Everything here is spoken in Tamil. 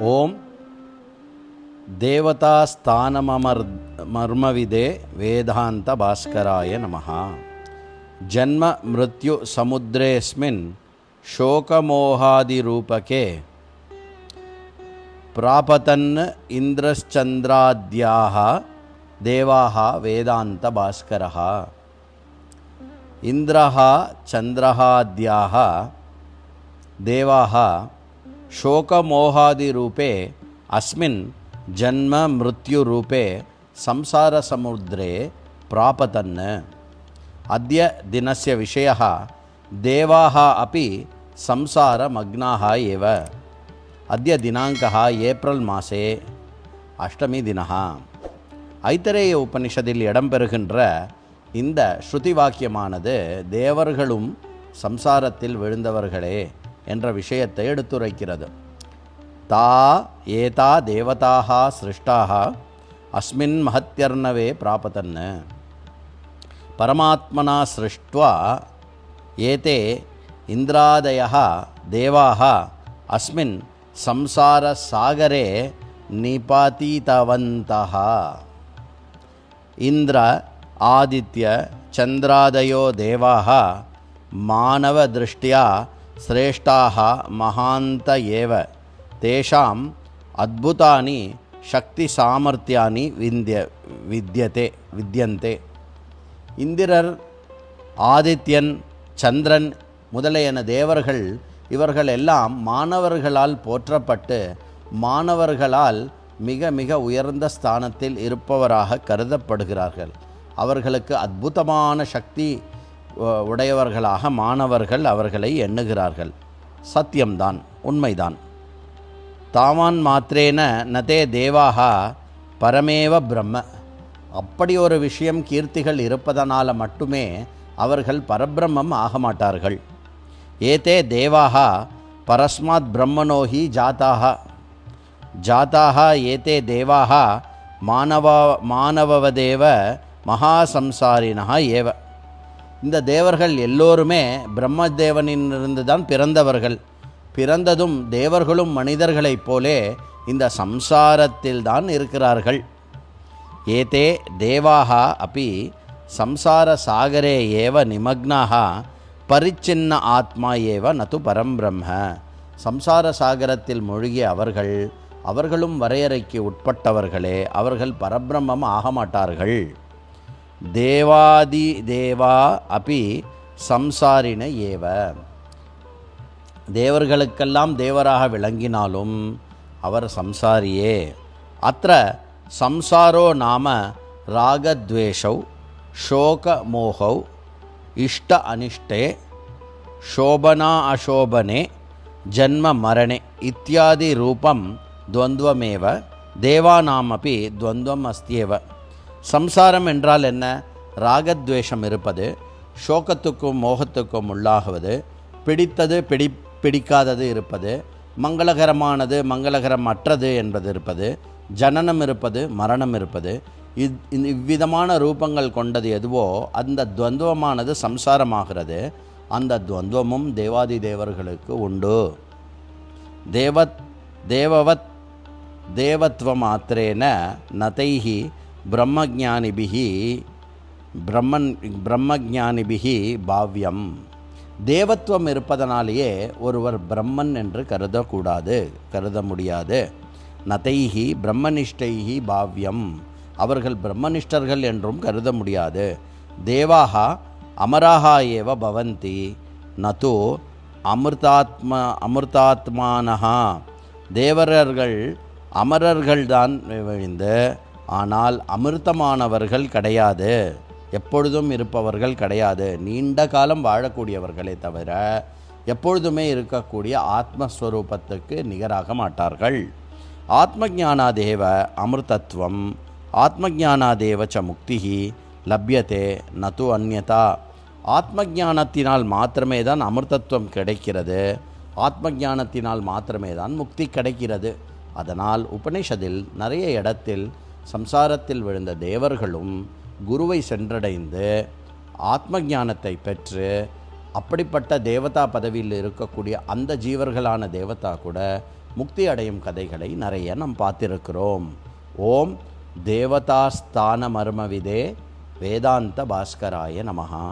ஓம் தேவதாஸ்தானமர்மவிதே வேதாந்த பாஸ்கராய நமः. ஜன்ம மிருத்யு சமுத்ரேஸ்மின் சோகமோகாதிரூபகே பிராபதன் இந்திரச்சந்திராத்யாः தேவாः வேதாந்த பாஸ்கரः. இந்திரः சந்திராத்யாः தேவாः शोकमोहादिरूपे अस्मिन् जन्म मृत्युरूपे संसारसमुद्रे प्रापतन्. अद्य दिनस्य विषयः देवाः अपि संसारमग्नाः एव. अद्य दिनाङ्कः ஏப்ரல் மாசே அஷ்டமி தினः. ஐத்தரேய உபனிஷத்தில் இடம்பெறுகின்ற இந்த ஸ்ருதி வாக்கியமானது தேவர்களும் சம்சாரத்தில் விழுந்தவர்களே என்ற விஷயத்தை எடுத்துரைக்கிறது. ஏதா தேவதாக சிருஷ்டாக அஸ்மின் மஹத்யர்ணவே பிராபதன். பரமாத்மனா சிருஷ்ட்வா ஏதே இந்திராதயः தேவாः அஸ்மின் சம்சார சாகரே நிபாதிதவந்தः. இந்திர ஆதித்ய சந்திராதயோ தேவாः மானவ திருஷ்டியா श्रेष्ठाः महान्त एव. तेषाम् अद्भुतानि शक्तिसामर्थ्यानि विद्यन्ते. இந்திரர், ஆதித்யன், சந்திரன் முதலையன தேவர்கள் இவர்கள் எல்லாம் மாணவர்களால் போற்றப்பட்டு மாணவர்களால் மிக மிக உயர்ந்த ஸ்தானத்தில் இருப்பவராக கருதப்படுகிறார்கள். அவர்களுக்கு அற்புதமான சக்தி உடையவர்களாக மாணவர்கள் அவர்களை எண்ணுகிறார்கள். சத்தியம்தான், உண்மைதான். தாவான் மாத்திரேன நதே தேவாக பரமேவ பிரம்ம. அப்படி ஒரு விஷயம் கீர்த்திகள் இருப்பதனால மட்டுமே அவர்கள் பரபிரம்மம் ஆக மாட்டார்கள். ஏதே தேவாக பரஸ்மாத் பிரம்மணோஹி ஜாதாக ஏதே தேவாக மானவவதேவ மகாசம்சாரிணா ஏவ. இந்த தேவர்கள் எல்லோருமே பிரம்மதேவனிலிருந்து தான் பிறந்தவர்கள். பிறந்ததும் தேவர்களும் மனிதர்களைப் போலே இந்த சம்சாரத்தில் தான் இருக்கிறார்கள். ஏதே தேவாக அப்பி சம்சார சாகரே ஏவ நிமக்னாக பரிச்சின்ன ஆத்மா ஏவ நது பரம் பிரம்ம. சம்சார சாகரத்தில் மூழ்கிய அவர்களும் வரையறைக்கு உட்பட்டவர்களே, அவர்கள் பரபிரம்மம் ஆக மாட்டார்கள். தேவாதி தேவா அப்பி சம்சாரின ஏவ. தேவர்களுக்கெல்லாம் தேவராக விளங்கினாலும் அவர் சம்சாரியே. அത്ര சம்சாரோ நாம ராகத்வேஷௌ சோகமோகௌ இஷ்ட அனிஷ்டே சோபனா அசோபனே ஜன்ம மரணே இத்தியாதி ரூபம் துவந்துவமேவ. தேவானாமப்பி துவந்துவம் அஸ்தியேவ. சம்சாரம் என்றால் என்ன? ராகத்வேஷம் இருப்பது, சோகத்துக்கும் மோகத்துக்கும் உள்ளாகுவது, பிடித்தது பிடிக்காதது இருப்பது, மங்களகரமானது மங்களகரமற்றது என்பது இருப்பது, ஜனனம் இருப்பது, மரணம் இருப்பது. இவ்விதமான ரூபங்கள் கொண்டது எதுவோ அந்த துவந்துவமானது சம்சாரமாகிறது. அந்த துவந்துவமும் தேவாதி தேவர்களுக்கு உண்டு. தேவத்வமாத்திரேன நதைஹி பிரம்மஜானிபிகி பாவ்யம். தேவத்துவம் இருப்பதனாலேயே ஒருவர் பிரம்மன் என்று கருத முடியாது. நதைஹி பிரம்மனிஷ்டைஹி பாவ்யம். அவர்கள் பிரம்மனிஷ்டர்கள் என்றும் கருத முடியாது. தேவாக அமராக ஏவ பவந்தி நது அமிர்தாத்மானஹா. தேவரர்கள் அமரர்கள்தான் விழுந்து, ஆனால் அமிர்தமானவர்கள் கிடையாது, எப்பொழுதும் இருப்பவர்கள் கிடையாது. நீண்ட காலம் வாழக்கூடியவர்களே தவிர எப்பொழுதுமே இருக்கக்கூடிய ஆத்மஸ்வரூபத்துக்கு நிகராக மாட்டார்கள். ஆத்மஜானாதேவ அமிர்தத்வம் ஆத்மஜானாதேவ ச முக்திஹி லப்யதே நது அந்யதா. ஆத்மஜானத்தினால் மாத்திரமே தான் அமிர்தத்துவம் கிடைக்கிறது. ஆத்மஜானத்தினால் மாத்திரமே தான் முக்தி கிடைக்கிறது. அதனால் உபனிஷதில் நிறைய இடத்தில் சம்சாரத்தில் விழுந்த தேவர்களும் குருவை சென்றடைந்து ஆத்ம ஞானத்தை பெற்று அப்படிப்பட்ட தேவதா பதவியில் இருக்கக்கூடிய அந்த ஜீவர்களான தேவதா கூட முக்தி அடையும் கதைகளை நிறைய நாம் பார்த்திருக்கிறோம். ஓம் தேவதாஸ்தான மர்மவிதே வேதாந்த பாஸ்கராய நமஹா.